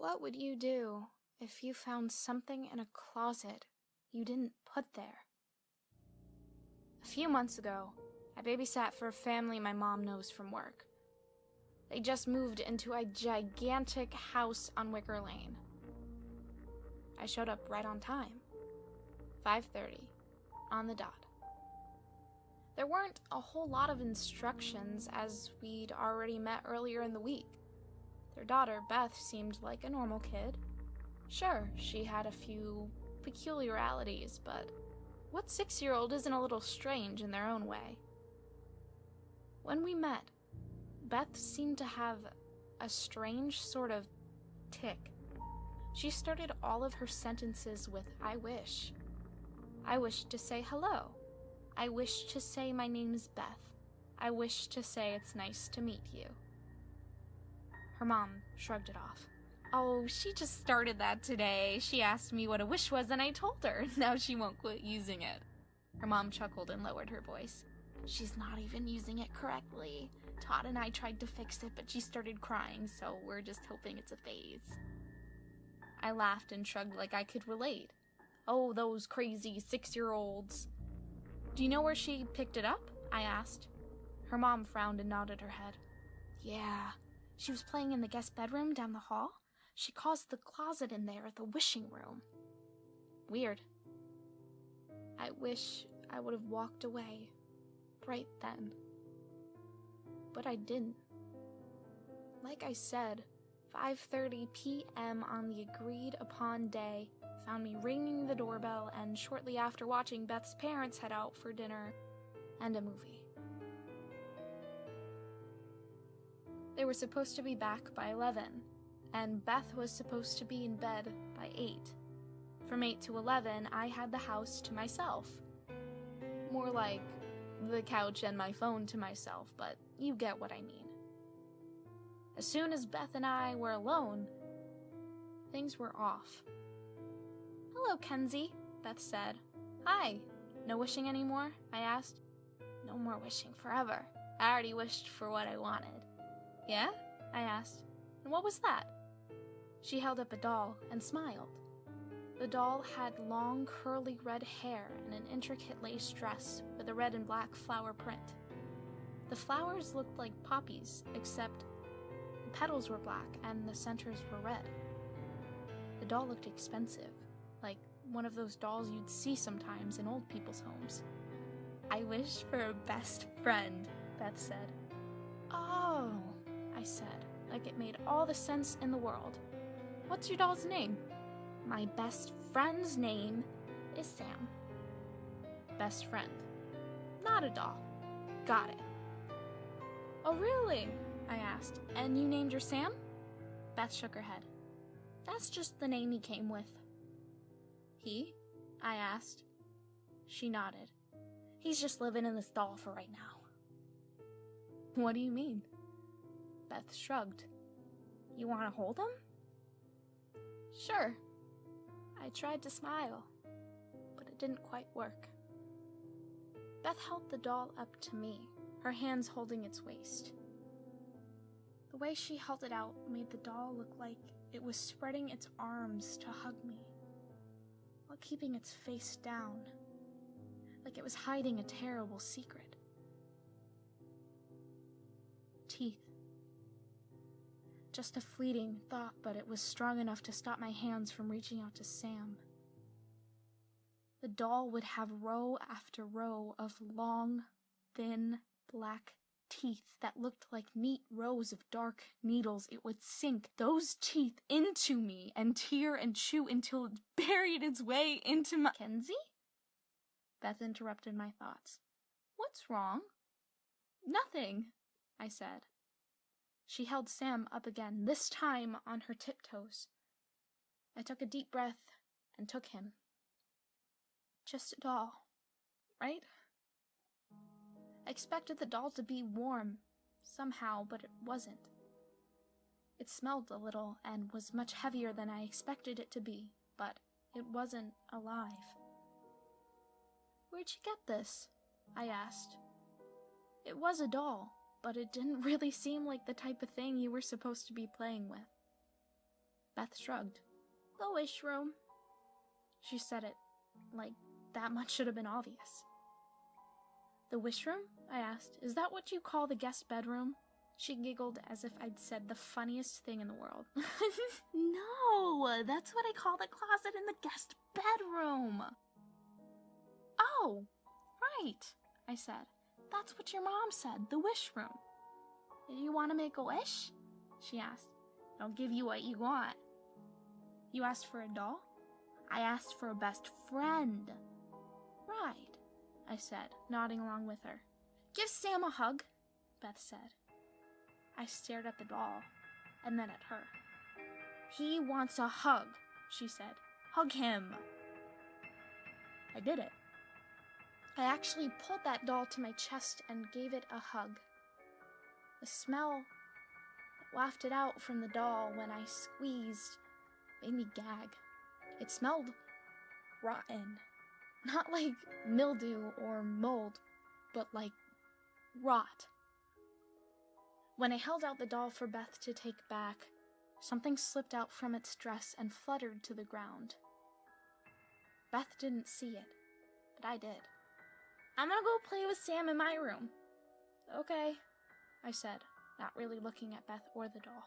What would you do if you found something in a closet you didn't put there? A few months ago, I babysat for a family my mom knows from work. They just moved into a gigantic house on Wicker Lane. I showed up right on time, 5:30, on the dot. There weren't a whole lot of instructions, as we'd already met earlier in the week. Their daughter, Beth, seemed like a normal kid. Sure, she had a few peculiarities, but what 6-year-old isn't a little strange in their own way? When we met, Beth seemed to have a strange sort of tick. She started all of her sentences with, "I wish." I wish to say hello. I wish to say my name's Beth. I wish to say it's nice to meet you. Her mom shrugged it off. "Oh, she just started that today. She asked me what a wish was and I told her. Now she won't quit using it." Her mom chuckled and lowered her voice. "She's not even using it correctly. Todd and I tried to fix it, but she started crying, so we're just hoping it's a phase." I laughed and shrugged like I could relate. Oh, those crazy 6-year-olds. "Do you know where she picked it up?" I asked. Her mom frowned and nodded her head. "Yeah, she was playing in the guest bedroom down the hall. She calls the closet in there the wishing room." Weird. I wish I would have walked away right then. But I didn't. Like I said, 5:30 p.m. on the agreed upon day found me ringing the doorbell and shortly after watching Beth's parents head out for dinner and a movie. They were supposed to be back by 11, and Beth was supposed to be in bed by 8. From 8 to 11, I had the house to myself. More like the couch and my phone to myself, but you get what I mean. As soon as Beth and I were alone, things were off. "Hello, Kenzie," Beth said. "Hi. No wishing anymore?" I asked. "No more wishing forever. I already wished for what I wanted." "Yeah?" I asked. "And what was that?" She held up a doll and smiled. The doll had long, curly red hair and an intricate lace dress with a red and black flower print. The flowers looked like poppies, except the petals were black and the centers were red. The doll looked expensive, like one of those dolls you'd see sometimes in old people's homes. "I wish for a best friend," Beth said. "Oh," I said, like it made all the sense in the world. "What's your doll's name?" "My best friend's name is Sam." Best friend. Not a doll. Got it. "Oh, really?" I asked. "And you named your Sam?" Beth shook her head. "That's just the name he came with." "He?" I asked. She nodded. "He's just living in this doll for right now." "What do you mean?" Beth shrugged. "You want to hold him?" "Sure." I tried to smile, but it didn't quite work. Beth held the doll up to me, her hands holding its waist. The way she held it out made the doll look like it was spreading its arms to hug me, while keeping its face down, like it was hiding a terrible secret. Teeth. Just a fleeting thought, but it was strong enough to stop my hands from reaching out to Sam. The doll would have row after row of long, thin, black teeth that looked like neat rows of dark needles. It would sink those teeth into me and tear and chew until it buried its way into my— "Kenzie?" Beth interrupted my thoughts. "What's wrong?" "Nothing," I said. She held Sam up again, this time on her tiptoes. I took a deep breath and took him. Just a doll, right? I expected the doll to be warm, somehow, but it wasn't. It smelled a little and was much heavier than I expected it to be, but it wasn't alive. "Where'd you get this?" I asked. It was a doll, but it didn't really seem like the type of thing you were supposed to be playing with. Beth shrugged. The wish room. She said it like that much should have been obvious. The wish room? I asked. Is that what you call the guest bedroom? She giggled as if I'd said the funniest thing in the world. No, that's what I call the closet in the guest bedroom. Oh, right, I said. That's what your mom said, the wish room. Did you want to make a wish? She asked. I'll give you what you want. You asked for a doll? I asked for a best friend. Right, I said, nodding along with her. Give Sam a hug, Beth said. I stared at the doll, and then at her. He wants a hug, she said. Hug him. I did it. I actually pulled that doll to my chest and gave it a hug. The smell that wafted out from the doll when I squeezed made me gag. It smelled rotten. Not like mildew or mold, but like rot. When I held out the doll for Beth to take back, something slipped out from its dress and fluttered to the ground. Beth didn't see it, but I did. I'm gonna go play with Sam in my room. Okay, I said, not really looking at Beth or the doll.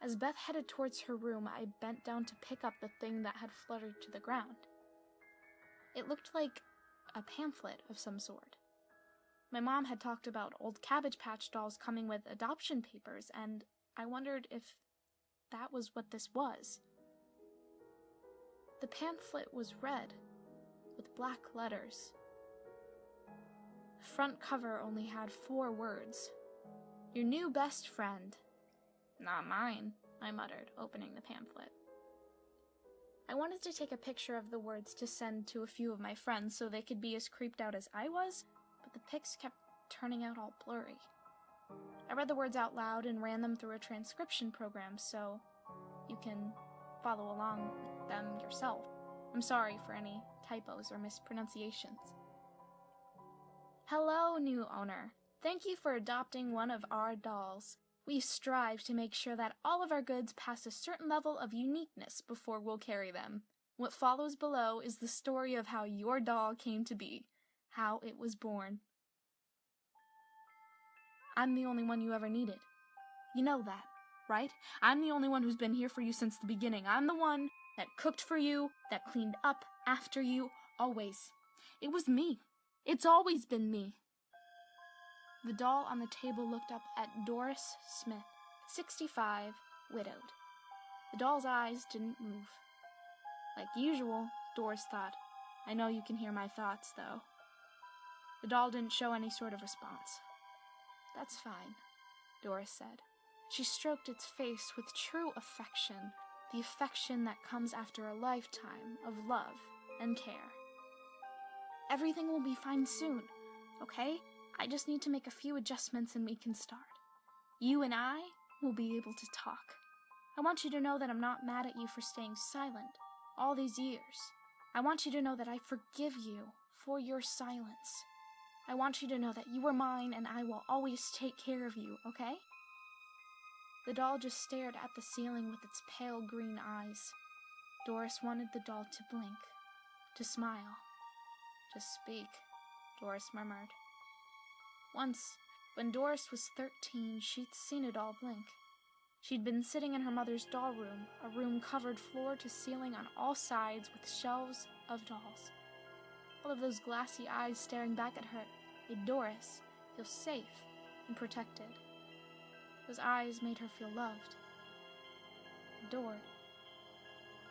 As Beth headed towards her room, I bent down to pick up the thing that had fluttered to the ground. It looked like a pamphlet of some sort. My mom had talked about old Cabbage Patch dolls coming with adoption papers, and I wondered if that was what this was. The pamphlet was red, with black letters. The front cover only had 4 words. Your new best friend. Not mine, I muttered, opening the pamphlet. I wanted to take a picture of the words to send to a few of my friends so they could be as creeped out as I was, but the pics kept turning out all blurry. I read the words out loud and ran them through a transcription program so you can follow along with them yourself. I'm sorry for any typos or mispronunciations. Hello, new owner. Thank you for adopting one of our dolls. We strive to make sure that all of our goods pass a certain level of uniqueness before we'll carry them. What follows below is the story of how your doll came to be, how it was born. I'm the only one you ever needed. You know that, right? I'm the only one who's been here for you since the beginning. I'm the one that cooked for you, that cleaned up after you, always. It was me. It's always been me. The doll on the table looked up at Doris Smith, 65, widowed. The doll's eyes didn't move. Like usual, Doris thought, I know you can hear my thoughts, though. The doll didn't show any sort of response. That's fine, Doris said. She stroked its face with true affection, the affection that comes after a lifetime of love and care. Everything will be fine soon, okay? I just need to make a few adjustments and we can start. You and I will be able to talk. I want you to know that I'm not mad at you for staying silent all these years. I want you to know that I forgive you for your silence. I want you to know that you are mine and I will always take care of you, okay? The doll just stared at the ceiling with its pale green eyes. Doris wanted the doll to blink, to smile. To speak, Doris murmured. Once, when Doris was 13, she'd seen a doll blink. She'd been sitting in her mother's doll room, a room covered floor to ceiling on all sides with shelves of dolls. All of those glassy eyes staring back at her made Doris feel safe and protected. Those eyes made her feel loved, adored.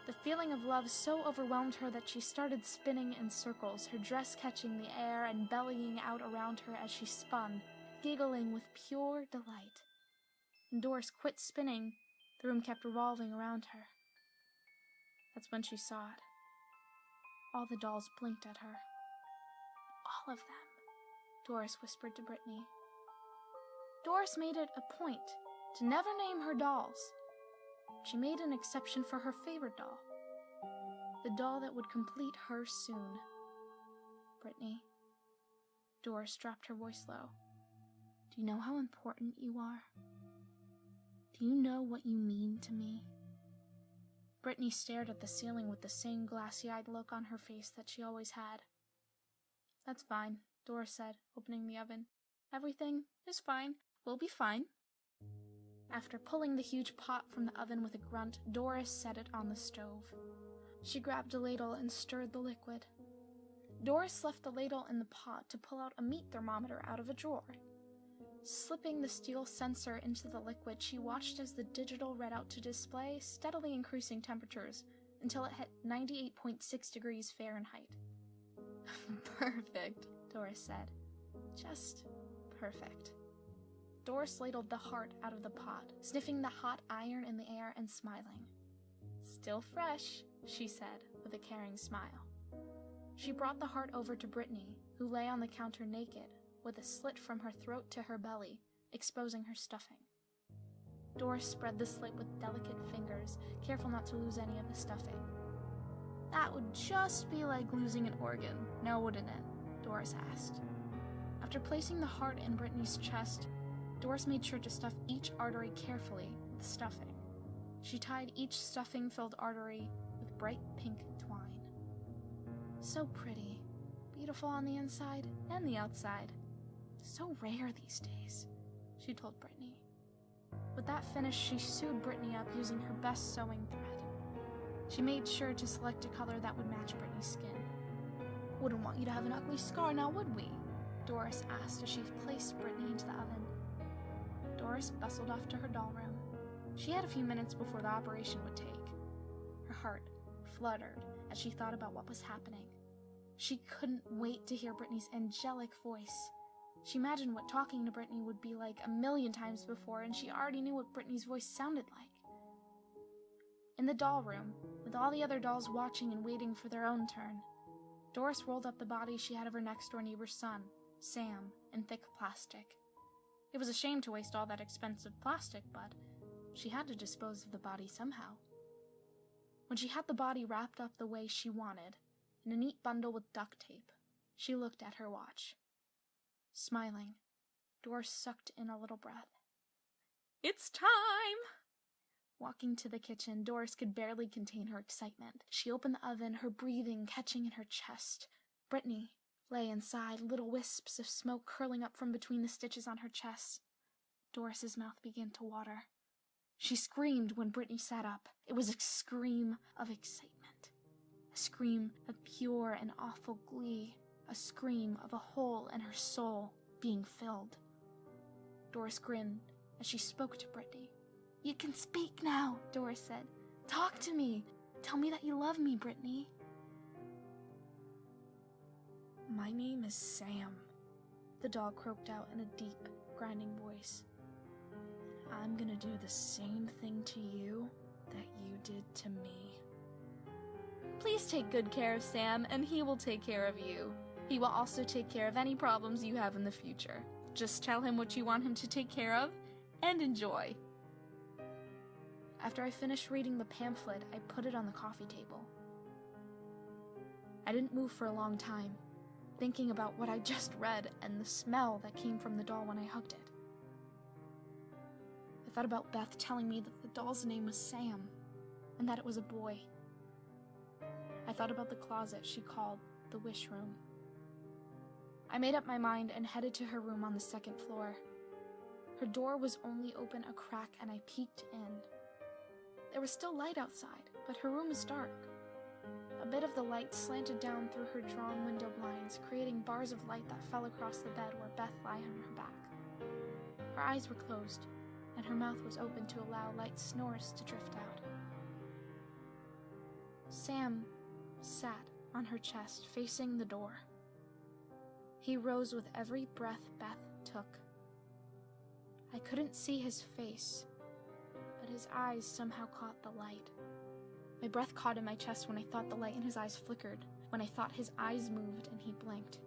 The feeling of love so overwhelmed her that she started spinning in circles, her dress catching the air and bellying out around her as she spun, giggling with pure delight. When Doris quit spinning, the room kept revolving around her. That's when she saw it. All the dolls blinked at her. All of them, Doris whispered to Brittany. Doris made it a point to never name her dolls. She made an exception for her favorite doll, the doll that would complete her soon. Brittany, Doris dropped her voice low. Do you know how important you are? Do you know what you mean to me? Brittany stared at the ceiling with the same glassy-eyed look on her face that she always had. "That's fine," Doris said, opening the oven. "Everything is fine. We'll be fine." After pulling the huge pot from the oven with a grunt, Doris set it on the stove. She grabbed a ladle and stirred the liquid. Doris left the ladle in the pot to pull out a meat thermometer out of a drawer. Slipping the steel sensor into the liquid, she watched as the digital read out to display steadily increasing temperatures until it hit 98.6 degrees Fahrenheit. "Perfect," Doris said. "Just perfect." Doris ladled the heart out of the pot, sniffing the hot iron in the air and smiling. "Still fresh," she said with a caring smile. She brought the heart over to Brittany, who lay on the counter naked, with a slit from her throat to her belly, exposing her stuffing. Doris spread the slit with delicate fingers, careful not to lose any of the stuffing. "That would just be like losing an organ, now wouldn't it?" Doris asked. After placing the heart in Brittany's chest, Doris made sure to stuff each artery carefully with stuffing. She tied each stuffing-filled artery with bright pink twine. "So pretty. Beautiful on the inside and the outside. So rare these days," she told Brittany. With that finished, she sewed Brittany up using her best sewing thread. She made sure to select a color that would match Brittany's skin. "Wouldn't want you to have an ugly scar now, would we?" Doris asked as she placed Brittany into the oven. Doris bustled off to her doll room. She had a few minutes before the operation would take. Her heart fluttered as she thought about what was happening. She couldn't wait to hear Brittany's angelic voice. She imagined what talking to Brittany would be like a million times before, and she already knew what Brittany's voice sounded like. In the doll room, with all the other dolls watching and waiting for their own turn, Doris rolled up the body she had of her next-door neighbor's son, Sam, in thick plastic. It was a shame to waste all that expensive plastic, but she had to dispose of the body somehow. When she had the body wrapped up the way she wanted, in a neat bundle with duct tape, she looked at her watch. Smiling, Doris sucked in a little breath. "It's time!" Walking to the kitchen, Doris could barely contain her excitement. She opened the oven, her breathing catching in her chest. Brittany lay inside, little wisps of smoke curling up from between the stitches on her chest. Doris's mouth began to water. She screamed when Brittany sat up. It was a scream of excitement, a scream of pure and awful glee, a scream of a hole in her soul being filled. Doris grinned as she spoke to Brittany. "You can speak now," Doris said. "Talk to me. Tell me that you love me, Brittany." "My name is Sam," the doll croaked out in a deep, grinding voice. "I'm gonna do the same thing to you that you did to me." "Please take good care of Sam, and he will take care of you. He will also take care of any problems you have in the future. Just tell him what you want him to take care of, and enjoy." After I finished reading the pamphlet, I put it on the coffee table. I didn't move for a long time, thinking about what I just read and the smell that came from the doll when I hugged it. I thought about Beth telling me that the doll's name was Sam, and that it was a boy. I thought about the closet she called the wish room. I made up my mind and headed to her room on the second floor. Her door was only open a crack, and I peeked in. There was still light outside, but her room was dark. A bit of the light slanted down through her drawn window blinds, creating bars of light that fell across the bed where Beth lay on her back. Her eyes were closed, and her mouth was open to allow light snores to drift out. Sam sat on her chest, facing the door. He rose with every breath Beth took. I couldn't see his face, but his eyes somehow caught the light. My breath caught in my chest when I thought the light in his eyes flickered, when I thought his eyes moved and he blinked.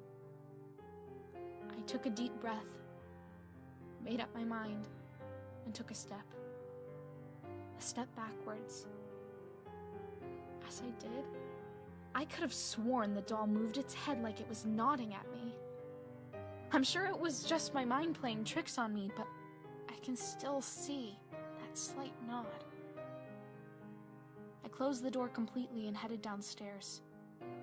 I took a deep breath, made up my mind, and took a step backwards. As I did, I could have sworn the doll moved its head like it was nodding at me. I'm sure it was just my mind playing tricks on me, but I can still see that slight nod. I closed the door completely and headed downstairs.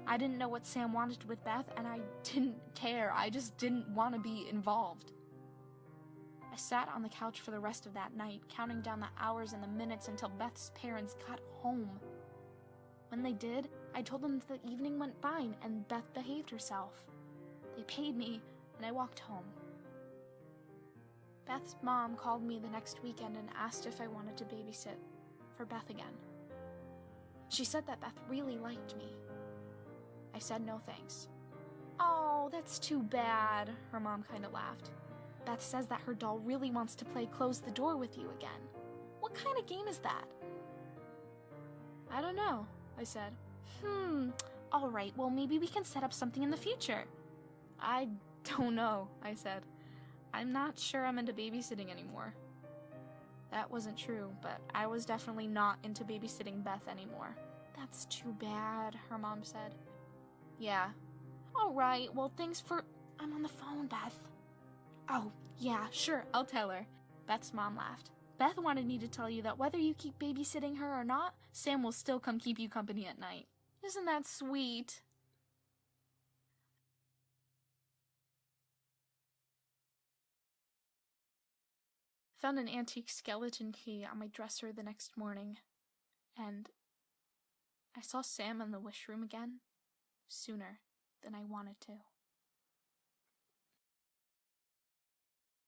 I didn't know what Sam wanted with Beth, and I didn't care. I just didn't want to be involved. I sat on the couch for the rest of that night, counting down the hours and the minutes until Beth's parents got home. When they did, I told them that the evening went fine and Beth behaved herself. They paid me, and I walked home. Beth's mom called me the next weekend and asked if I wanted to babysit for Beth again. She said that Beth really liked me. I said no thanks. "Oh, that's too bad," her mom kind of laughed. "Beth says that her doll really wants to play close the door with you again. What kind of game is that?" "I don't know," I said. All right, well maybe we can set up something in the future." "I don't know," I said. "I'm not sure I'm into babysitting anymore." That wasn't true, but I was definitely not into babysitting Beth anymore. "That's too bad," her mom said. "Yeah." "All right, well thanks for..." "I'm on the phone, Beth." "Oh, yeah, sure, I'll tell her." Beth's mom laughed. "Beth wanted me to tell you that whether you keep babysitting her or not, Sam will still come keep you company at night. Isn't that sweet?" Found an antique skeleton key on my dresser the next morning, and I saw Sam in the wish room again sooner than I wanted to.